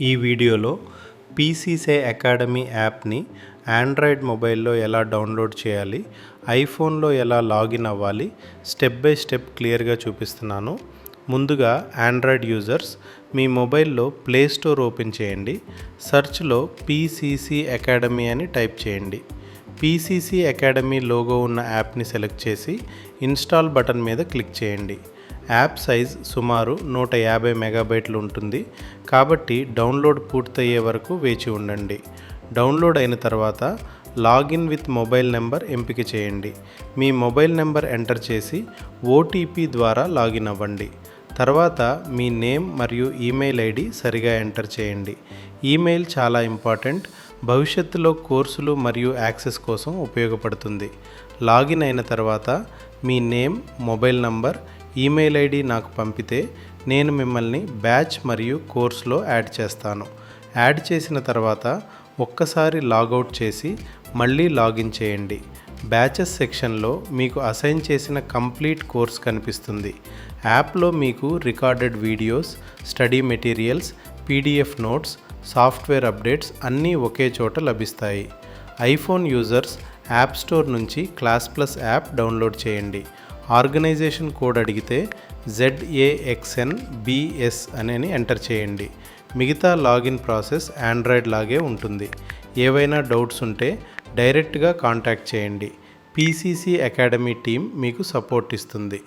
ఈ వీడియోలో పీసీసే అకాడమీ యాప్ని ఆండ్రాయిడ్ మొబైల్లో ఎలా డౌన్లోడ్ చేయాలి, ఐఫోన్లో ఎలా లాగిన్ అవ్వాలి స్టెప్ బై స్టెప్ క్లియర్గా చూపిస్తున్నాను. ముందుగా ఆండ్రాయిడ్ యూజర్స్ మీ మొబైల్లో ప్లే స్టోర్ ఓపెన్ చేయండి. సెర్చ్లో పీసీసీ అకాడమీ అని టైప్ చేయండి. పీసీసీ అకాడమీ లోగో ఉన్న యాప్ని సెలెక్ట్ చేసి ఇన్స్టాల్ బటన్ మీద క్లిక్ చేయండి. యాప్ సైజ్ సుమారు 150 మెగాబైట్లు ఉంటుంది కాబట్టి డౌన్లోడ్ పూర్తయ్యే వరకు వేచి ఉండండి. డౌన్లోడ్ అయిన తర్వాత లాగిన్ విత్ మొబైల్ నెంబర్ ఎంపిక చేయండి. మీ మొబైల్ నెంబర్ ఎంటర్ చేసి ఓటీపీ ద్వారా లాగిన్ అవ్వండి. తర్వాత మీ నేమ్ మరియు ఈమెయిల్ ఐడి సరిగా ఎంటర్ చేయండి. ఈమెయిల్ చాలా ఇంపార్టెంట్, భవిష్యత్తులో కోర్సులు మరియు యాక్సెస్ కోసం ఉపయోగపడుతుంది. లాగిన్ అయిన తర్వాత మీ name, mobile number, email ID నాకు పంపితే నేను మిమ్మల్ని బ్యాచ్ మరియు కోర్సులో యాడ్ చేస్తాను. యాడ్ చేసిన తర్వాత ఒక్కసారి లాగౌట్ చేసి మళ్ళీ లాగిన్ చేయండి. బ్యాచెస్ సెక్షన్లో మీకు అసైన్ చేసిన కంప్లీట్ కోర్స్ కనిపిస్తుంది. యాప్లో మీకు recorded videos, study materials, PDF notes, software updates అన్నీ ఒకే చోట లభిస్తాయి. ఐఫోన్ యూజర్స్ యాప్ స్టోర్ నుంచి క్లాస్+ యాప్ డౌన్లోడ్ చేయండి. ఆర్గనైజేషన్ కోడ్ అడిగితే ZAXNBS అని ఎంటర్ చేయండి. మిగతా లాగిన్ ప్రాసెస్ ఆండ్రాయిడ్ లాగే ఉంటుంది. ఏవైనా డౌట్స్ ఉంటే డైరెక్ట్గా కాంటాక్ట్ చేయండి. పీసీసీ అకాడమీ టీం మీకు సపోర్ట్ ఇస్తుంది.